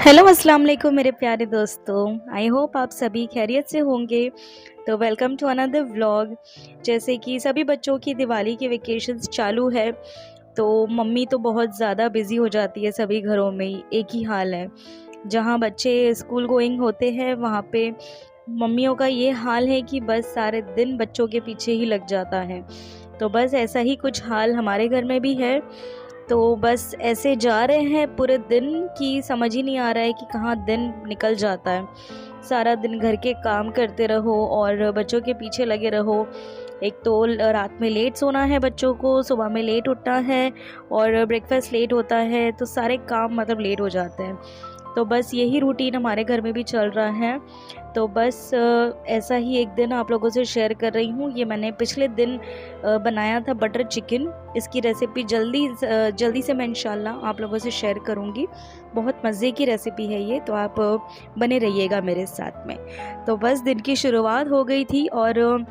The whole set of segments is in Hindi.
हेलो अस्सलाम वालेकुम मेरे प्यारे दोस्तों। आई होप आप सभी खैरियत से होंगे। तो वेलकम टू अनदर व्लॉग। जैसे कि सभी बच्चों की दिवाली की वेकेशंस चालू है, तो मम्मी तो बहुत ज़्यादा बिज़ी हो जाती है। सभी घरों में एक ही हाल है। जहाँ बच्चे स्कूल गोइंग होते हैं वहाँ पे मम्मियों का ये हाल है कि बस सारे दिन बच्चों के पीछे ही लग जाता है। तो बस ऐसा ही कुछ हाल हमारे घर में भी है। तो बस ऐसे जा रहे हैं पूरे दिन कि समझ ही नहीं आ रहा है कि कहाँ दिन निकल जाता है। सारा दिन घर के काम करते रहो और बच्चों के पीछे लगे रहो। एक तो रात में लेट सोना है बच्चों को, सुबह में लेट उठना है और ब्रेकफास्ट लेट होता है, तो सारे काम मतलब लेट हो जाते हैं। तो बस यही रूटीन हमारे घर में भी चल रहा है। तो बस ऐसा ही एक दिन आप लोगों से शेयर कर रही हूँ। ये मैंने पिछले दिन बनाया था बटर चिकन। इसकी रेसिपी जल्दी से मैं इंशाल्लाह आप लोगों से शेयर करूँगी। बहुत मज़े की रेसिपी है ये, तो आप बने रहिएगा मेरे साथ में। तो बस दिन की शुरुआत हो गई थी और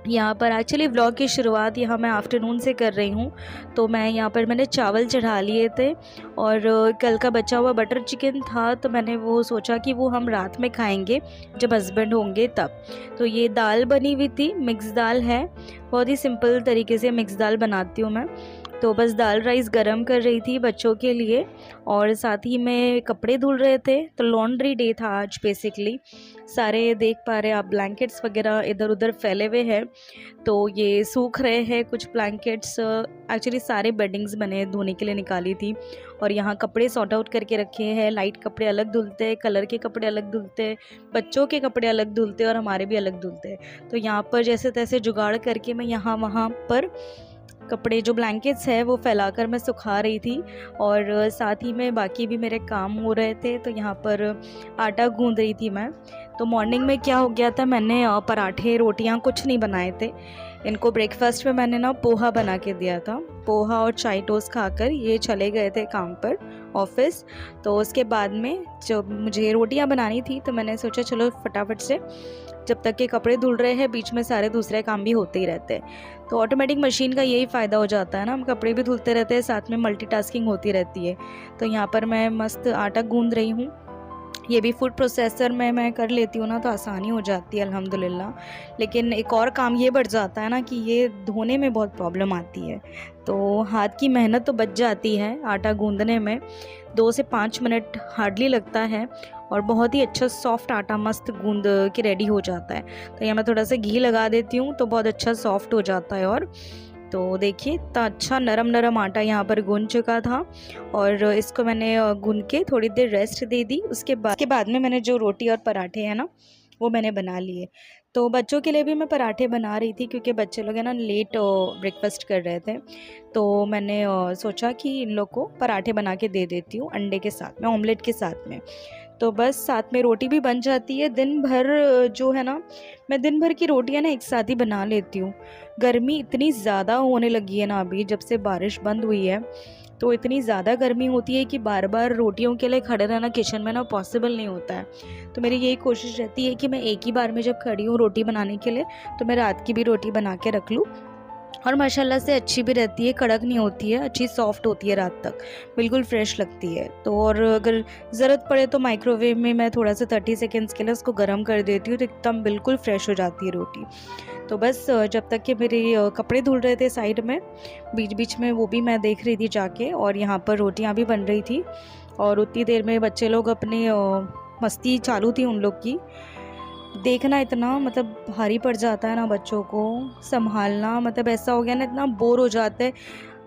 यहाँ पर एक्चुअली व्लॉग की शुरुआत यहाँ मैं आफ्टरनून से कर रही हूँ। तो मैं यहाँ पर मैंने चावल चढ़ा लिए थे और कल का बचा हुआ बटर चिकन था, तो मैंने वो सोचा कि वो हम रात में खाएंगे जब हस्बैंड होंगे तब। तो ये दाल बनी हुई थी, मिक्स दाल है। बहुत ही सिंपल तरीके से मिक्स दाल बनाती हूँ मैं। तो बस दाल राइस गरम कर रही थी बच्चों के लिए और साथ ही में कपड़े धुल रहे थे। तो लॉन्ड्री डे था आज बेसिकली। सारे देख पा रहे हैं आप, ब्लैंकेट्स वगैरह इधर उधर फैले हुए हैं, तो ये सूख रहे हैं कुछ ब्लैंकेट्स। एक्चुअली सारे बेडिंग्स बने धोने के लिए निकाली थी और यहाँ कपड़े सॉर्ट आउट करके रखे हैं। लाइट कपड़े अलग धुलते हैं, कलर के कपड़े अलग धुलते हैं, बच्चों के कपड़े अलग धुलते हैं और हमारे भी अलग धुलते हैं। तो यहाँ पर जैसे तैसे जुगाड़ करके मैं यहाँ वहाँ पर कपड़े जो ब्लैंकेट्स है वो फैलाकर मैं सुखा रही थी और साथ ही में बाकी भी मेरे काम हो रहे थे। तो यहाँ पर आटा गूंद रही थी मैं। तो मॉर्निंग में क्या हो गया था, मैंने पराठे रोटियाँ कुछ नहीं बनाए थे। इनको ब्रेकफास्ट में मैंने ना पोहा बना के दिया था। पोहा और चाय टोस्ट खाकर ये चले गए थे काम पर, ऑफिस। तो उसके बाद में जब मुझे रोटियां बनानी थी तो मैंने सोचा चलो फटाफट से, जब तक के कपड़े धुल रहे हैं बीच में सारे दूसरे काम भी होते ही रहते हैं। तो ऑटोमेटिक मशीन का यही फ़ायदा हो जाता है ना, हम कपड़े भी धुलते रहते हैं, साथ में मल्टीटास्किंग होती रहती है। तो यहाँ पर मैं मस्त आटा गूंद रही हूँ। ये भी फूड प्रोसेसर में मैं कर लेती हूँ ना, तो आसानी हो जाती है अल्हम्दुलिल्लाह। लेकिन एक और काम ये बढ़ जाता है ना कि ये धोने में बहुत प्रॉब्लम आती है। तो हाथ की मेहनत तो बच जाती है आटा गूंदने में। 2 से 5 मिनट हार्डली लगता है और बहुत ही अच्छा सॉफ्ट आटा मस्त गूंद के रेडी हो जाता है। तो यहाँ मैं थोड़ा सा घी लगा देती हूँ तो बहुत अच्छा सॉफ्ट हो जाता है। और तो देखिए इतना अच्छा नरम नरम आटा यहाँ पर गूंद चुका था और इसको मैंने गूंद के थोड़ी देर रेस्ट दे दी। उसके बाद में मैंने जो रोटी और पराठे हैं ना वो मैंने बना लिए। तो बच्चों के लिए भी मैं पराठे बना रही थी क्योंकि बच्चे लोग हैं ना लेट ब्रेकफास्ट कर रहे थे। तो मैंने सोचा कि इन लोग को पराठे बना के दे देती हूँ अंडे के साथ में, ऑमलेट के साथ में। तो बस साथ में रोटी भी बन जाती है। दिन भर जो है ना, मैं दिन भर की रोटियां ना एक साथ ही बना लेती हूँ। गर्मी इतनी ज़्यादा होने लगी है ना अभी, जब से बारिश बंद हुई है तो इतनी ज़्यादा गर्मी होती है कि बार बार रोटियों के लिए खड़े रहना किचन में ना पॉसिबल नहीं होता है। तो मेरी यही कोशिश रहती है कि मैं एक ही बार में जब खड़ी हूँ रोटी बनाने के लिए तो मैं रात की भी रोटी बना के रख लूँ। और माशाल्लाह से अच्छी भी रहती है, कड़क नहीं होती है, अच्छी सॉफ्ट होती है, रात तक बिल्कुल फ्रेश लगती है। तो और अगर ज़रूरत पड़े तो माइक्रोवेव में मैं थोड़ा सा 30 सेकेंड्स के लिए उसको गर्म कर देती हूँ, तो एकदम बिल्कुल फ्रेश हो जाती है रोटी। तो बस जब तक कि मेरे कपड़े धुल रहे थे साइड में, बीच बीच में वो भी मैं देख रही थी जाके, और यहाँ पर रोटियाँ भी बन रही थी। और उतनी देर में बच्चे लोग अपनी मस्ती चालू थी उन लोग की। देखना इतना मतलब भारी पड़ जाता है ना बच्चों को संभालना, मतलब ऐसा हो गया ना, इतना बोर हो जाते हैं।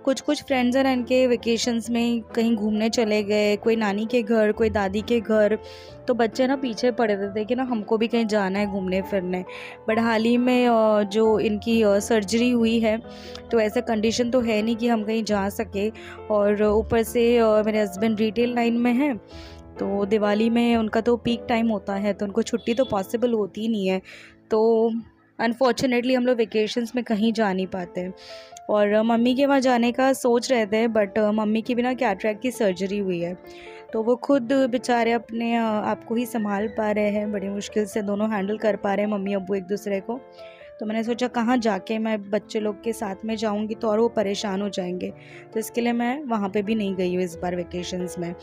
कुछ कुछ फ्रेंड्स हैं ना, इनके वेकेशंस में कहीं घूमने चले गए, कोई नानी के घर, कोई दादी के घर। तो बच्चे ना पीछे पड़े रहते कि ना हमको भी कहीं जाना है घूमने फिरने। बट हाल ही में जो इनकी सर्जरी हुई है, तो ऐसा कंडीशन तो है नहीं कि हम कहीं जा सके। और ऊपर से मेरे हस्बैंड रिटेल लाइन में हैं, तो दिवाली में उनका तो पीक टाइम होता है, तो उनको छुट्टी तो पॉसिबल होती ही नहीं है। तो अनफॉर्चुनेटली हम लोग वेकेशंस में कहीं जा नहीं पाते। और मम्मी के वहाँ जाने का सोच रहे थे, बट मम्मी की भी ना कैटरैक्ट की सर्जरी हुई है। तो वो खुद बेचारे अपने आप को ही संभाल पा रहे हैं, बड़ी मुश्किल से दोनों हैंडल कर पा रहे हैं मम्मी अब्बू एक दूसरे को। तो मैंने सोचा कहाँ जाके मैं बच्चे लोग के साथ में जाऊँगी तो और वो परेशान हो जाएंगे, तो इसके लिए मैं वहाँ पे भी नहीं गई हूँ इस बार वेकेशंस में।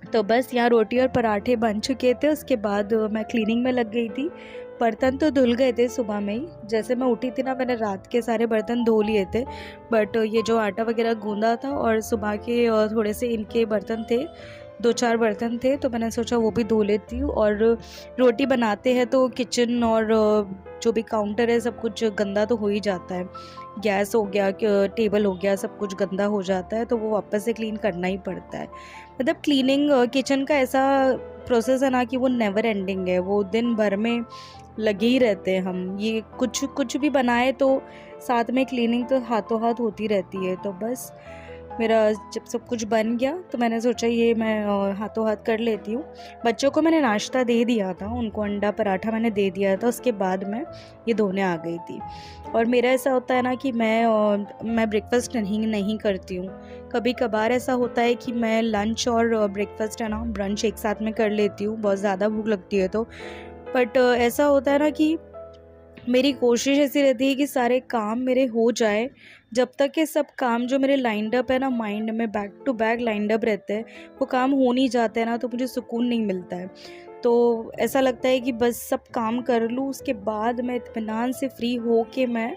तो बस यहाँ रोटी और पराठे बन चुके थे। उसके बाद मैं क्लीनिंग में लग गई थी। बर्तन तो धुल गए थे सुबह में ही, जैसे मैं उठी थी ना मैंने रात के सारे बर्तन धो लिए थे। बट ये जो आटा वगैरह गूंदा था और सुबह के थोड़े से इनके बर्तन थे, 2-4 बर्तन थे, तो मैंने सोचा वो भी धो लेती हूँ। और रोटी बनाते हैं तो किचन और जो भी काउंटर है सब कुछ गंदा तो हो ही जाता है। गैस हो गया, टेबल हो गया, सब कुछ गंदा हो जाता है, तो वो वापस से क्लीन करना ही पड़ता है। मतलब क्लीनिंग किचन का ऐसा प्रोसेस है ना कि वो नेवर एंडिंग है, वो दिन भर में लगे ही रहते हैं हम। ये कुछ कुछ भी बनाए तो साथ में क्लीनिंग तो हाथों हाथ होती रहती है। तो बस मेरा जब सब कुछ बन गया तो मैंने सोचा ये मैं हाथों हाथ कर लेती हूँ। बच्चों को मैंने नाश्ता दे दिया था, उनको अंडा पराठा मैंने दे दिया था, उसके बाद मैं ये धोने आ गई थी। और मेरा ऐसा होता है ना कि मैं ब्रेकफास्ट नहीं करती हूँ। कभी कभार ऐसा होता है कि मैं लंच और ब्रेकफास्ट है ना ब्रंच एक साथ में कर लेती हूँ, बहुत ज़्यादा भूख लगती है तो। बट ऐसा होता है ना कि मेरी कोशिश ऐसी रहती है कि सारे काम मेरे हो जाए। जब तक ये सब काम जो मेरे लाइंड अप है ना, माइंड में back to back lined up रहते हैं, वो काम हो नहीं जाते हैं ना, तो मुझे सुकून नहीं मिलता है। तो ऐसा लगता है कि बस सब काम कर लूँ, उसके बाद मैं इत्मीनान से फ्री हो के मैं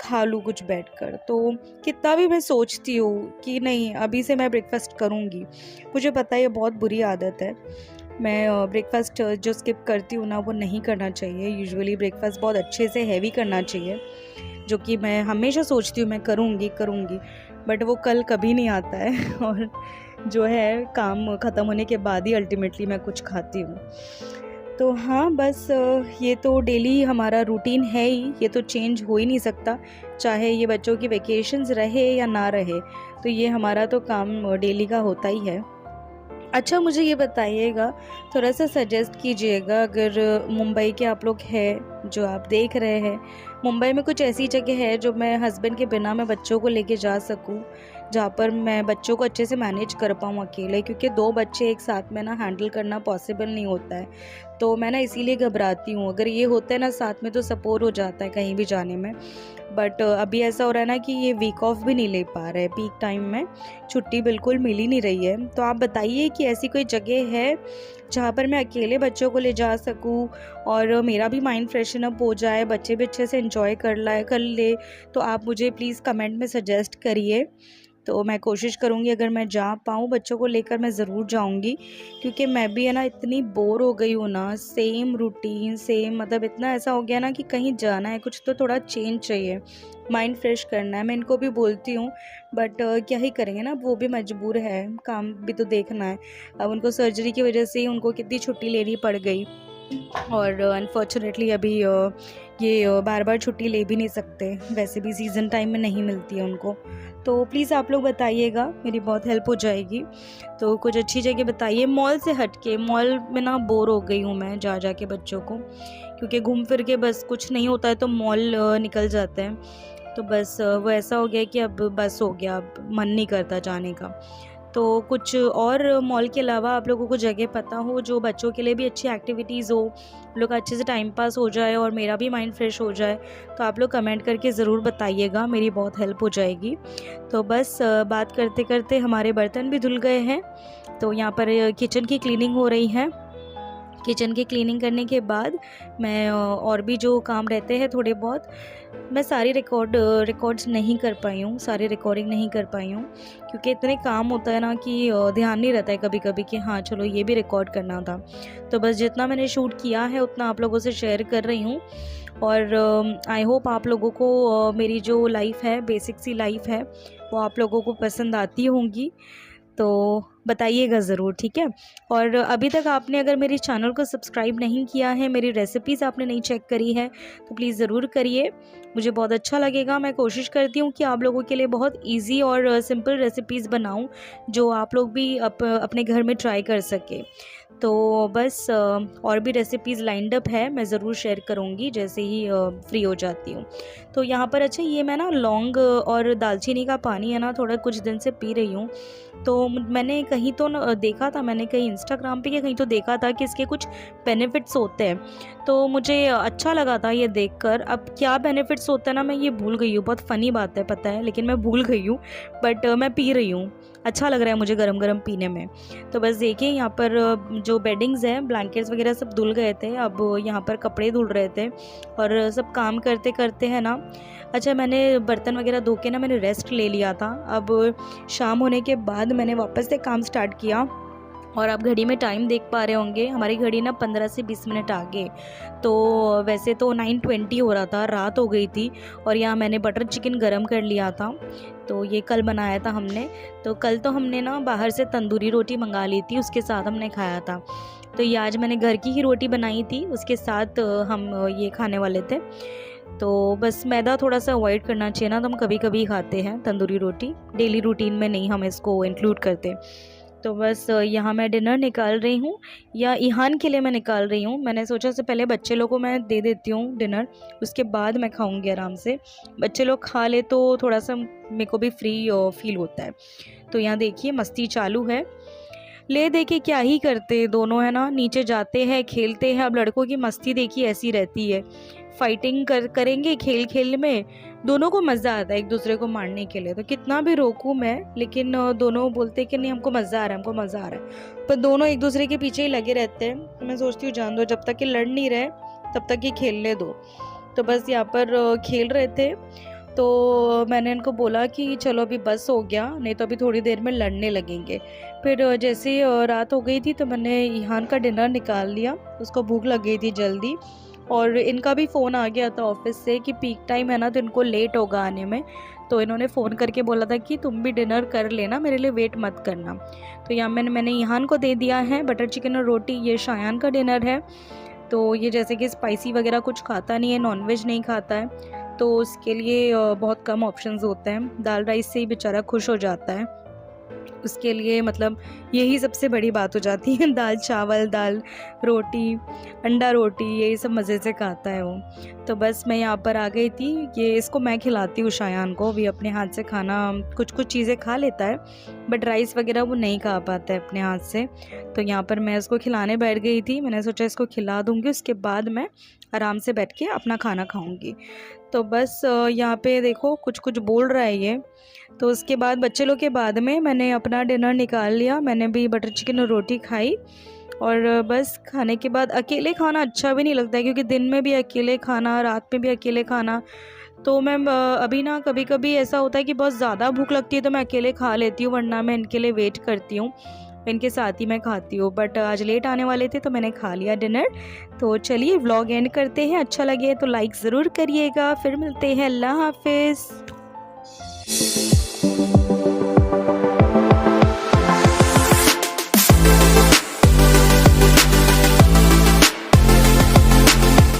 खा लूँ कुछ बैठकर। तो कितना भी मैं सोचती हूँ कि नहीं अभी से मैं ब्रेकफास्ट करूँगी, मुझे पता है ये बहुत बुरी आदत है। मैं ब्रेकफास्ट जो स्किप करती हूँ ना वो नहीं करना चाहिए। यूजुअली ब्रेकफास्ट बहुत अच्छे से हैवी करना चाहिए, जो कि मैं हमेशा सोचती हूँ मैं करूँगी, बट वो कल कभी नहीं आता है और जो है काम ख़त्म होने के बाद ही अल्टीमेटली मैं कुछ खाती हूँ। तो हाँ बस ये तो डेली हमारा रूटीन है ही, ये तो चेंज हो ही नहीं सकता, चाहे ये बच्चों की वेकेशंस रहे या ना रहे, तो ये हमारा तो काम डेली का होता ही है। अच्छा मुझे ये बताइएगा, थोड़ा सा सजेस्ट कीजिएगा, अगर मुंबई के आप लोग हैं जो आप देख रहे हैं, मुंबई में कुछ ऐसी जगह है जो मैं हस्बैंड के बिना मैं बच्चों को लेके जा सकूं, जहाँ पर मैं बच्चों को अच्छे से मैनेज कर पाऊँ अकेले, क्योंकि 2 बच्चे एक साथ में ना हैंडल करना पॉसिबल नहीं होता है। तो मैं ना इसीलिए घबराती हूँ। अगर ये होता है ना साथ में तो सपोर्ट हो जाता है कहीं भी जाने में। बट अभी ऐसा हो रहा है ना कि ये वीक ऑफ भी नहीं ले पा रहे, पीक टाइम में छुट्टी बिल्कुल मिल ही नहीं रही है। तो आप बताइए कि ऐसी कोई जगह है जहाँ पर मैं अकेले बच्चों को ले जा सकूँ और मेरा भी माइंड फ्रेशन अप हो जाए, बच्चे भी अच्छे से एंजॉय कर ले। तो आप मुझे प्लीज़ कमेंट में सजेस्ट करिए, तो मैं कोशिश करूँगी अगर मैं जा पाऊँ बच्चों को लेकर मैं ज़रूर जाऊँगी। क्योंकि मैं भी है ना इतनी बोर हो गई हूँ ना, सेम रूटीन सेम, मतलब इतना ऐसा हो गया ना कि कहीं जाना है, कुछ तो थोड़ा चेंज चाहिए, माइंड फ्रेश करना है। मैं इनको भी बोलती हूँ बट क्या ही करेंगे ना, वो भी मजबूर है, काम भी तो देखना है। अब उनको सर्जरी की वजह से उनको कितनी छुट्टी लेनी पड़ गई, और अनफॉर्चुनेटली अभी ये बार बार छुट्टी ले भी नहीं सकते, वैसे भी सीज़न टाइम में नहीं मिलती है उनको। तो प्लीज़ आप लोग बताइएगा, मेरी बहुत हेल्प हो जाएगी। तो कुछ अच्छी जगह बताइए, मॉल से हट के। मॉल में ना बोर हो गई हूँ मैं जा जा के बच्चों को, क्योंकि घूम फिर के बस कुछ नहीं होता है तो मॉल निकल जाते हैं। तो बस वो ऐसा हो गया कि अब बस हो गया, अब मन नहीं करता जाने का। तो कुछ और मॉल के अलावा आप लोगों को जगह पता हो जो बच्चों के लिए भी अच्छी एक्टिविटीज़ हो, लोग अच्छे से टाइम पास हो जाए और मेरा भी माइंड फ्रेश हो जाए, तो आप लोग कमेंट करके ज़रूर बताइएगा, मेरी बहुत हेल्प हो जाएगी। तो बस बात करते करते हमारे बर्तन भी धुल गए हैं, तो यहाँ पर किचन की क्लीनिंग हो रही है। किचन की क्लीनिंग करने के बाद मैं और भी जो काम रहते हैं थोड़े बहुत, मैं सारी रिकॉर्ड्स नहीं कर पाई हूँ, सारी रिकॉर्डिंग नहीं कर पाई हूँ, क्योंकि इतने काम होता है ना कि ध्यान नहीं रहता है कभी कभी कि हाँ चलो ये भी रिकॉर्ड करना था। तो बस जितना मैंने शूट किया है उतना आप लोगों से शेयर कर रही हूँ। और आई होप आप लोगों को मेरी जो लाइफ है, बेसिक सी लाइफ है, वो आप लोगों को पसंद आती होंगी। तो बताइएगा ज़रूर, ठीक है। और अभी तक आपने अगर मेरे चैनल को सब्सक्राइब नहीं किया है, मेरी रेसिपीज़ आपने नहीं चेक करी है, तो प्लीज़ ज़रूर करिए, मुझे बहुत अच्छा लगेगा। मैं कोशिश करती हूँ कि आप लोगों के लिए बहुत इजी और सिंपल रेसिपीज़ बनाऊँ, जो आप लोग भी अपने घर में ट्राई कर सके। तो बस और भी रेसिपीज़ लाइंड अप है, मैं ज़रूर शेयर करूँगी जैसे ही फ्री हो जाती हूँ। तो यहाँ पर अच्छा ये मैं ना लौंग और दालचीनी का पानी है ना थोड़ा कुछ दिन से पी रही हूँ। तो मैंने कहीं तो देखा था, मैंने कहीं इंस्टाग्राम पे या कहीं तो देखा था कि इसके कुछ बेनिफिट्स होते हैं, तो मुझे अच्छा लगा था ये देखकर। अब क्या बेनिफिट्स होते हैं ना मैं ये भूल गई हूँ, बहुत फ़नी बात है पता है, लेकिन मैं भूल गई हूँ, बट मैं पी रही हूँ। अच्छा लग रहा है मुझे गरम गरम पीने में। तो बस देखिए यहाँ पर जो बेडिंग्स हैं, ब्लैंकेट्स वगैरह सब धुल गए थे, अब यहाँ पर कपड़े धुल रहे थे और सब काम करते करते है ना। अच्छा, मैंने बर्तन वगैरह धो के ना मैंने रेस्ट ले लिया था। अब शाम होने के बाद मैंने वापस से काम स्टार्ट किया और आप घड़ी में टाइम देख पा रहे होंगे, हमारी घड़ी ना 15 से 20 मिनट आगे। तो वैसे तो 9:20 हो रहा था, रात हो गई थी। और यहाँ मैंने बटर चिकन गरम कर लिया था, तो ये कल बनाया था हमने। तो कल तो हमने ना बाहर से तंदूरी रोटी मंगा ली थी, उसके साथ हमने खाया था। तो ये आज मैंने घर की ही रोटी बनाई थी, उसके साथ हम ये खाने वाले थे। तो बस मैदा थोड़ा सा अवॉइड करना चाहिए ना, तो हम कभी कभी खाते हैं तंदूरी रोटी, डेली रूटीन में नहीं हम इसको इंक्लूड करते। तो बस यहाँ मैं डिनर निकाल रही हूँ, या इहान के लिए मैं निकाल रही हूँ। मैंने सोचा से पहले बच्चे लोगों को मैं दे देती हूँ डिनर, उसके बाद मैं खाऊंगी आराम से। बच्चे लोग खा ले तो थोड़ा सा मेरे को भी फ्री फील होता है। तो यहाँ देखिए मस्ती चालू है, ले दे के क्या ही करते दोनों है ना, नीचे जाते हैं खेलते हैं। अब लड़कों की मस्ती देखिए ऐसी रहती है, फाइटिंग करेंगे खेल खेल में। दोनों को मज़ा आता है एक दूसरे को मारने के लिए, तो कितना भी रोकूं मैं, लेकिन दोनों बोलते कि नहीं हमको मज़ा आ रहा है, हमको मज़ा आ रहा है। पर दोनों एक दूसरे के पीछे ही लगे रहते हैं। तो मैं सोचती हूँ जान दो, जब तक कि लड़ नहीं रहे तब तक ही खेलने दो। तो बस यहाँ पर खेल रहे थे, तो मैंने इनको बोला कि चलो अभी बस हो गया, नहीं तो अभी थोड़ी देर में लड़ने लगेंगे। फिर जैसे ही रात हो गई थी तो मैंने इहान का डिनर निकाल लिया, उसको भूख लग गई थी जल्दी। और इनका भी फ़ोन आ गया था ऑफिस से कि पीक टाइम है ना, तो इनको लेट होगा आने में। तो इन्होंने फ़ोन करके बोला था कि तुम भी डिनर कर लेना, मेरे लिए वेट मत करना। तो यहाँ मैंने इहान को दे दिया है बटर चिकन और रोटी, ये शायान का डिनर है। तो ये जैसे कि स्पाइसी वगैरह कुछ खाता नहीं है, नॉनवेज नहीं खाता है, तो उसके लिए बहुत कम ऑप्शंस होते हैं। दाल राइस से ही बेचारा खुश हो जाता है, उसके लिए मतलब यही सबसे बड़ी बात हो जाती है। दाल चावल, दाल रोटी, अंडा रोटी, यही सब मज़े से खाता है वो। तो बस मैं यहाँ पर आ गई थी, ये इसको मैं खिलाती हूँ शायान को भी। अपने हाथ से खाना कुछ कुछ चीज़ें खा लेता है, बट राइस वगैरह वो नहीं खा पाता है अपने हाथ से। तो यहाँ पर मैं इसको खिलाने बैठ गई थी, मैंने सोचा इसको खिला दूँगी, उसके बाद मैं आराम से बैठ के अपना खाना खाऊँगी। तो बस यहाँ पे देखो कुछ कुछ बोल रहा है ये। तो उसके बाद बच्चे लोग के बाद में मैंने अपना डिनर निकाल लिया, मैंने भी बटर चिकन और रोटी खाई। और बस खाने के बाद अकेले खाना अच्छा भी नहीं लगता है, क्योंकि दिन में भी अकेले खाना, रात में भी अकेले खाना। तो मैं अभी ना कभी कभी ऐसा होता है कि बहुत ज़्यादा भूख लगती है तो मैं अकेले खा लेती हूँ, वरना मैं इनके लिए वेट करती हूँ, इनके साथ ही मैं खाती हूँ। बट आज लेट आने वाले थे तो मैंने खा लिया डिनर। तो चलिए व्लॉग एंड करते हैं, अच्छा लगे तो लाइक ज़रूर करिएगा। फिर मिलते हैं, अल्लाह हाफिज़।